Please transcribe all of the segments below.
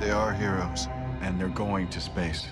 They are heroes. And they're going to space.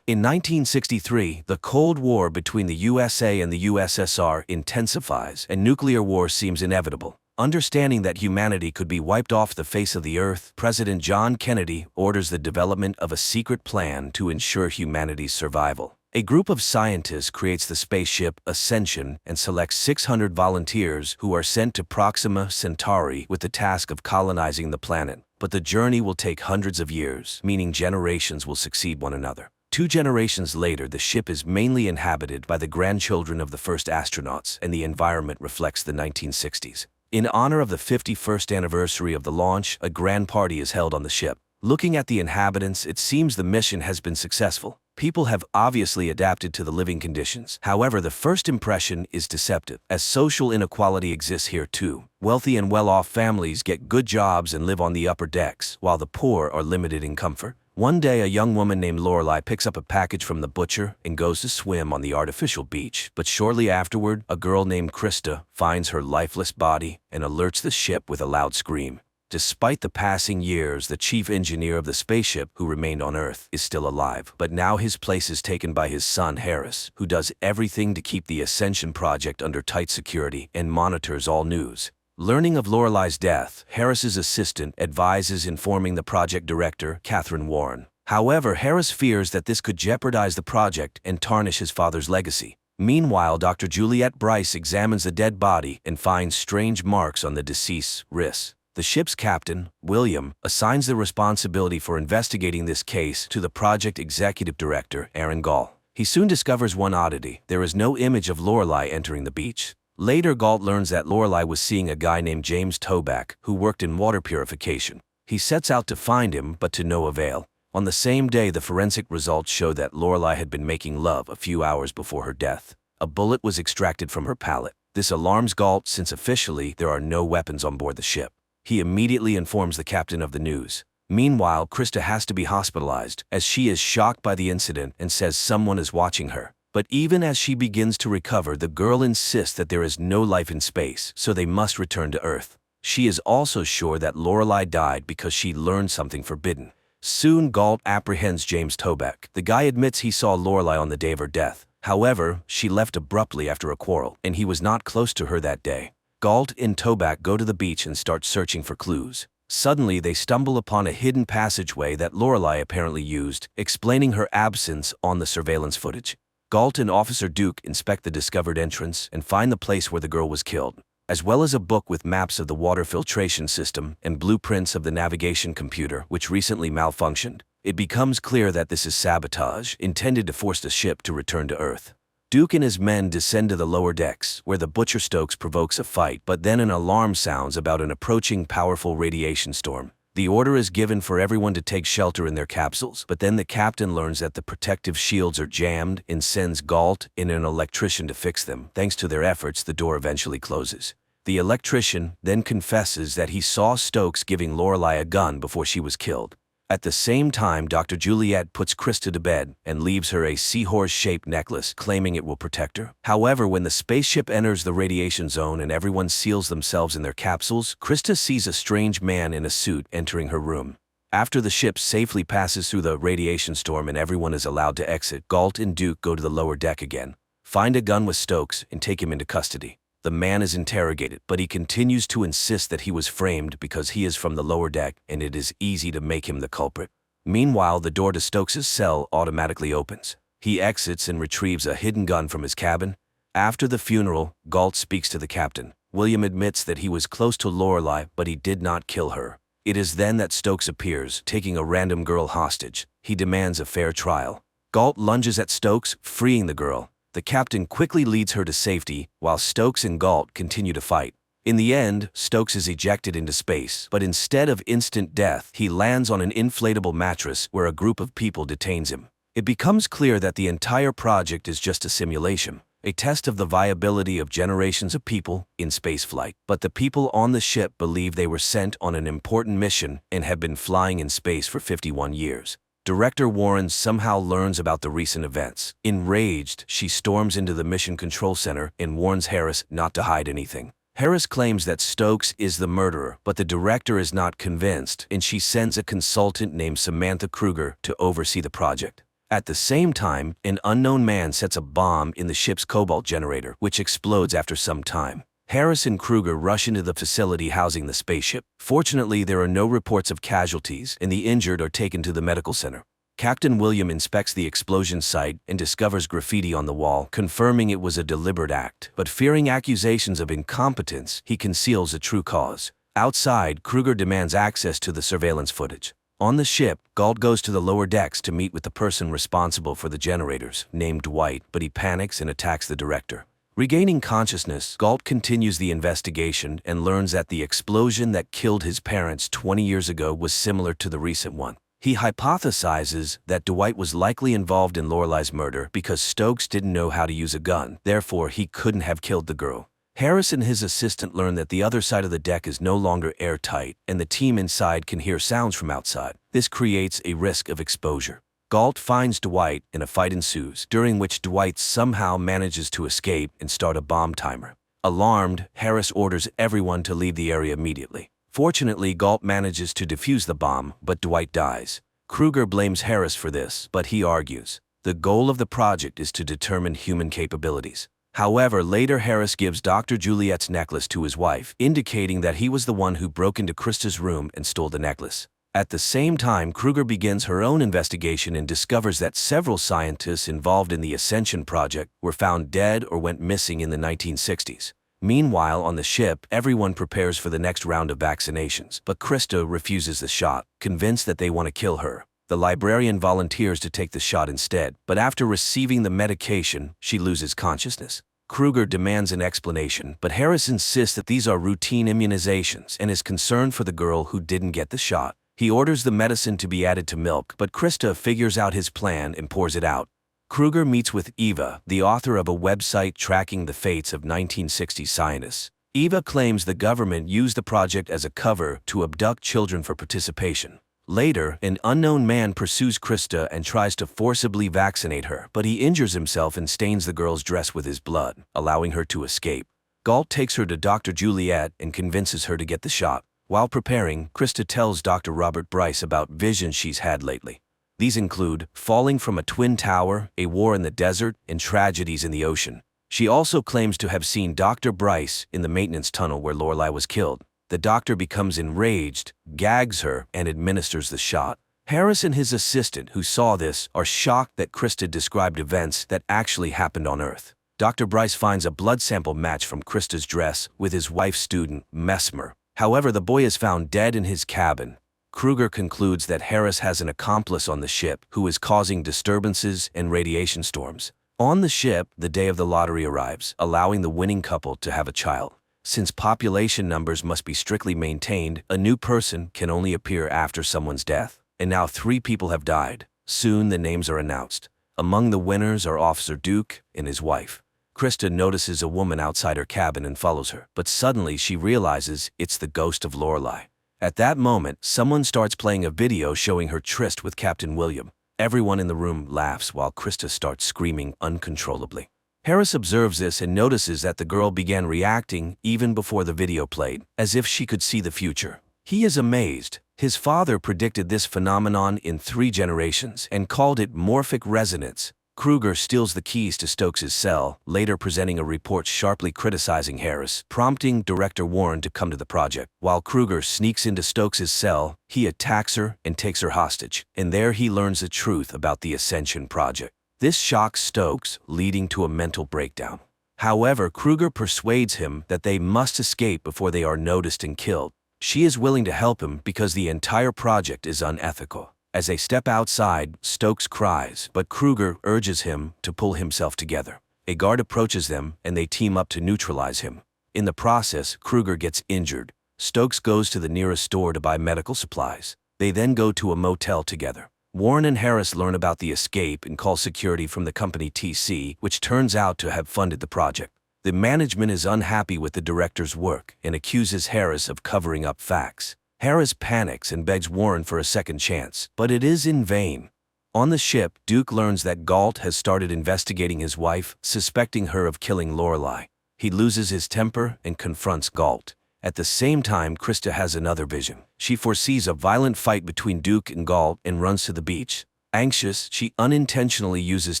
In 1963, the Cold War between the USA and the USSR intensifies, and nuclear war seems inevitable. Understanding that humanity could be wiped off the face of the earth, President John Kennedy orders the development of a secret plan to ensure humanity's survival. A group of scientists creates the spaceship Ascension and selects 600 volunteers who are sent to Proxima Centauri with the task of colonizing the planet. But the journey will take hundreds of years, meaning generations will succeed one another. 2 generations later, the ship is mainly inhabited by the grandchildren of the first astronauts, and the environment reflects the 1960s. In honor of the 51st anniversary of the launch, a grand party is held on the ship. Looking at the inhabitants, it seems the mission has been successful. People have obviously adapted to the living conditions. However, the first impression is deceptive, as social inequality exists here too. Wealthy and well-off families get good jobs and live on the upper decks, while the poor are limited in comfort. One day, a young woman named Lorelei picks up a package from the butcher and goes to swim on the artificial beach. But shortly afterward, a girl named Krista finds her lifeless body and alerts the ship with a loud scream. Despite the passing years, the chief engineer of the spaceship, who remained on Earth, is still alive. But now his place is taken by his son, Harris, who does everything to keep the Ascension project under tight security and monitors all news. Learning of Lorelei's death, Harris's assistant advises informing the project director, Catherine Warren. However, Harris fears that this could jeopardize the project and tarnish his father's legacy. Meanwhile, Dr. Juliette Bryce examines the dead body and finds strange marks on the deceased's wrists. The ship's captain, William, assigns the responsibility for investigating this case to the project executive director, Aaron Gall. He soon discovers one oddity: there is no image of Lorelei entering the beach. Later, Galt learns that Lorelei was seeing a guy named James Toback, who worked in water purification. He sets out to find him, but to no avail. On the same day, the forensic results show that Lorelei had been making love a few hours before her death. A bullet was extracted from her palate. This alarms Galt, since officially there are no weapons on board the ship. He immediately informs the captain of the news. Meanwhile, Krista has to be hospitalized, as she is shocked by the incident and says someone is watching her. But even as she begins to recover, the girl insists that there is no life in space, so they must return to Earth. She is also sure that Lorelei died because she learned something forbidden. Soon, Galt apprehends James Toback. The guy admits he saw Lorelei on the day of her death. However, she left abruptly after a quarrel, and he was not close to her that day. Galt and Toback go to the beach and start searching for clues. Suddenly, they stumble upon a hidden passageway that Lorelei apparently used, explaining her absence on the surveillance footage. Galt and Officer Duke inspect the discovered entrance and find the place where the girl was killed, as well as a book with maps of the water filtration system and blueprints of the navigation computer, which recently malfunctioned. It becomes clear that this is sabotage, intended to force the ship to return to Earth. Duke and his men descend to the lower decks, where the Butcher Stokes provokes a fight, but then an alarm sounds about an approaching powerful radiation storm. The order is given for everyone to take shelter in their capsules, but then the captain learns that the protective shields are jammed and sends Galt and an electrician to fix them. Thanks to their efforts, the door eventually closes. The electrician then confesses that he saw Stokes giving Lorelei a gun before she was killed. At the same time, Dr. Juliette puts Krista to bed and leaves her a seahorse-shaped necklace, claiming it will protect her. However, when the spaceship enters the radiation zone and everyone seals themselves in their capsules, Krista sees a strange man in a suit entering her room. After the ship safely passes through the radiation storm and everyone is allowed to exit, Galt and Duke go to the lower deck again, find a gun with Stokes, and take him into custody. The man is interrogated, but he continues to insist that he was framed because he is from the lower deck and it is easy to make him the culprit. Meanwhile, the door to Stokes' cell automatically opens. He exits and retrieves a hidden gun from his cabin. After the funeral, Galt speaks to the captain. William admits that he was close to Lorelei, but he did not kill her. It is then that Stokes appears, taking a random girl hostage. He demands a fair trial. Galt lunges at Stokes, freeing the girl. The captain quickly leads her to safety, while Stokes and Galt continue to fight. In the end, Stokes is ejected into space, but instead of instant death, he lands on an inflatable mattress where a group of people detains him. It becomes clear that the entire project is just a simulation, a test of the viability of generations of people in spaceflight. But the people on the ship believe they were sent on an important mission and have been flying in space for 51 years. Director Warren somehow learns about the recent events. Enraged, she storms into the Mission Control Center and warns Harris not to hide anything. Harris claims that Stokes is the murderer, but the director is not convinced, and she sends a consultant named Samantha Kruger to oversee the project. At the same time, an unknown man sets a bomb in the ship's cobalt generator, which explodes after some time. Harris and Kruger rush into the facility housing the spaceship. Fortunately, there are no reports of casualties, and the injured are taken to the medical center. Captain William inspects the explosion site and discovers graffiti on the wall, confirming it was a deliberate act. But fearing accusations of incompetence, he conceals the true cause. Outside, Kruger demands access to the surveillance footage. On the ship, Gault goes to the lower decks to meet with the person responsible for the generators, named Dwight, but he panics and attacks the director. Regaining consciousness, Gault continues the investigation and learns that the explosion that killed his parents 20 years ago was similar to the recent one. He hypothesizes that Dwight was likely involved in Lorelai's murder because Stokes didn't know how to use a gun, therefore he couldn't have killed the girl. Harris and his assistant learn that the other side of the deck is no longer airtight, and the team inside can hear sounds from outside. This creates a risk of exposure. Gault finds Dwight and a fight ensues, during which Dwight somehow manages to escape and start a bomb timer. Alarmed, Harris orders everyone to leave the area immediately. Fortunately, Gault manages to defuse the bomb, but Dwight dies. Kruger blames Harris for this, but he argues the goal of the project is to determine human capabilities. However, later Harris gives Dr. Juliet's necklace to his wife, indicating that he was the one who broke into Krista's room and stole the necklace. At the same time, Kruger begins her own investigation and discovers that several scientists involved in the Ascension project were found dead or went missing in the 1960s. Meanwhile, on the ship, everyone prepares for the next round of vaccinations, but Krista refuses the shot, convinced that they want to kill her. The librarian volunteers to take the shot instead, but after receiving the medication, she loses consciousness. Kruger demands an explanation, but Harris insists that these are routine immunizations and is concerned for the girl who didn't get the shot. He orders the medicine to be added to milk, but Krista figures out his plan and pours it out. Kruger meets with Eva, the author of a website tracking the fates of 1960s scientists. Eva claims the government used the project as a cover to abduct children for participation. Later, an unknown man pursues Krista and tries to forcibly vaccinate her, but he injures himself and stains the girl's dress with his blood, allowing her to escape. Gault takes her to Dr. Juliet and convinces her to get the shot. While preparing, Krista tells Dr. Robert Bryce about visions she's had lately. These include falling from a twin tower, a war in the desert, and tragedies in the ocean. She also claims to have seen Dr. Bryce in the maintenance tunnel where Lorelai was killed. The doctor becomes enraged, gags her, and administers the shot. Harris and his assistant, who saw this, are shocked that Krista described events that actually happened on Earth. Dr. Bryce finds a blood sample match from Krista's dress with his wife's student, Mesmer. However, the boy is found dead in his cabin. Kruger concludes that Harris has an accomplice on the ship who is causing disturbances and radiation storms. On the ship, the day of the lottery arrives, allowing the winning couple to have a child. Since population numbers must be strictly maintained, a new person can only appear after someone's death. And now 3 people have died. Soon the names are announced. Among the winners are Officer Duke and his wife. Krista notices a woman outside her cabin and follows her, but suddenly she realizes it's the ghost of Lorelai. At that moment, someone starts playing a video showing her tryst with Captain William. Everyone in the room laughs while Krista starts screaming uncontrollably. Harris observes this and notices that the girl began reacting even before the video played, as if she could see the future. He is amazed. His father predicted this phenomenon in 3 generations and called it morphic resonance. Kruger steals the keys to Stokes' cell, later presenting a report sharply criticizing Harris, prompting Director Warren to come to the project. While Kruger sneaks into Stokes' cell, he attacks her and takes her hostage, and there he learns the truth about the Ascension project. This shocks Stokes, leading to a mental breakdown. However, Kruger persuades him that they must escape before they are noticed and killed. She is willing to help him because the entire project is unethical. As they step outside, Stokes cries, but Kruger urges him to pull himself together. A guard approaches them, and they team up to neutralize him. In the process, Kruger gets injured. Stokes goes to the nearest store to buy medical supplies. They then go to a motel together. Warren and Harris learn about the escape and call security from the company TC, which turns out to have funded the project. The management is unhappy with the director's work and accuses Harris of covering up facts. Harris panics and begs Warren for a second chance, but it is in vain. On the ship, Duke learns that Gault has started investigating his wife, suspecting her of killing Lorelai. He loses his temper and confronts Galt. At the same time, Krista has another vision. She foresees a violent fight between Duke and Galt and runs to the beach. Anxious, she unintentionally uses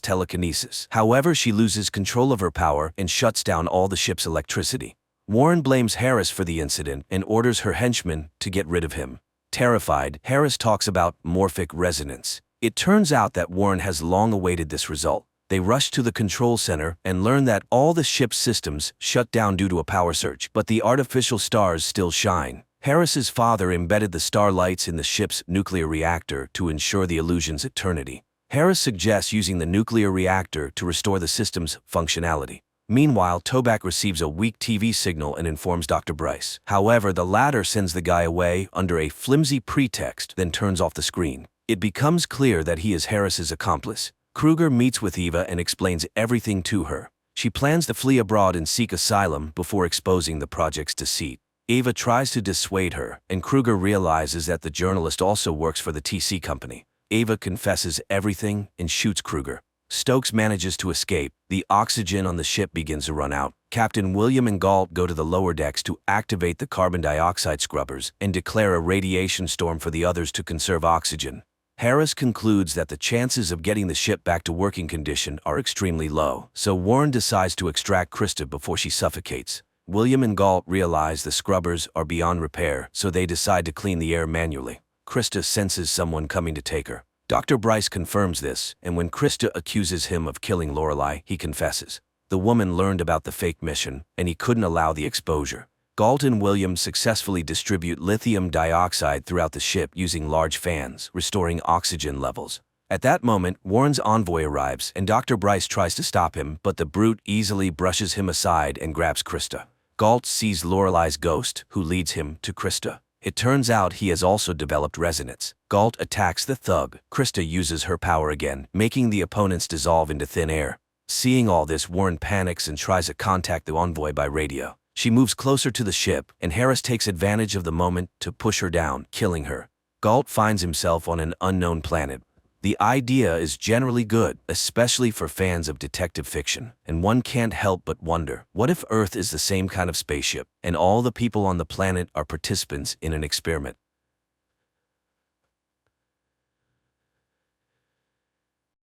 telekinesis. However, she loses control of her power and shuts down all the ship's electricity. Warren blames Harris for the incident and orders her henchmen to get rid of him. Terrified, Harris talks about morphic resonance. It turns out that Warren has long awaited this result. They rush to the control center and learn that all the ship's systems shut down due to a power surge, but the artificial stars still shine. Harris's father embedded the starlights in the ship's nuclear reactor to ensure the illusion's eternity. Harris suggests using the nuclear reactor to restore the system's functionality. Meanwhile, Toback receives a weak TV signal and informs Dr. Bryce. However, the latter sends the guy away under a flimsy pretext, then turns off the screen. It becomes clear that he is Harris's accomplice. Kruger meets with Eva and explains everything to her. She plans to flee abroad and seek asylum before exposing the project's deceit. Eva tries to dissuade her, and Kruger realizes that the journalist also works for the TC company. Eva confesses everything and shoots Kruger. Stokes manages to escape. The oxygen on the ship begins to run out. Captain William and Galt go to the lower decks to activate the carbon dioxide scrubbers and declare a radiation storm for the others to conserve oxygen. Harris concludes that the chances of getting the ship back to working condition are extremely low, so Warren decides to extract Krista before she suffocates. William and Galt realize the scrubbers are beyond repair, so they decide to clean the air manually. Krista senses someone coming to take her. Dr. Bryce confirms this, and when Krista accuses him of killing Lorelei, he confesses. The woman learned about the fake mission, and he couldn't allow the exposure. Galt and William successfully distribute lithium dioxide throughout the ship using large fans, restoring oxygen levels. At that moment, Warren's envoy arrives, and Dr. Bryce tries to stop him, but the brute easily brushes him aside and grabs Krista. Galt sees Lorelei's ghost, who leads him to Krista. It turns out he has also developed resonance. Galt attacks the thug. Krista uses her power again, making the opponents dissolve into thin air. Seeing all this, Warren panics and tries to contact the envoy by radio. She moves closer to the ship, and Harris takes advantage of the moment to push her down, killing her. Galt finds himself on an unknown planet. The idea is generally good, especially for fans of detective fiction, and one can't help but wonder, what if Earth is the same kind of spaceship, and all the people on the planet are participants in an experiment?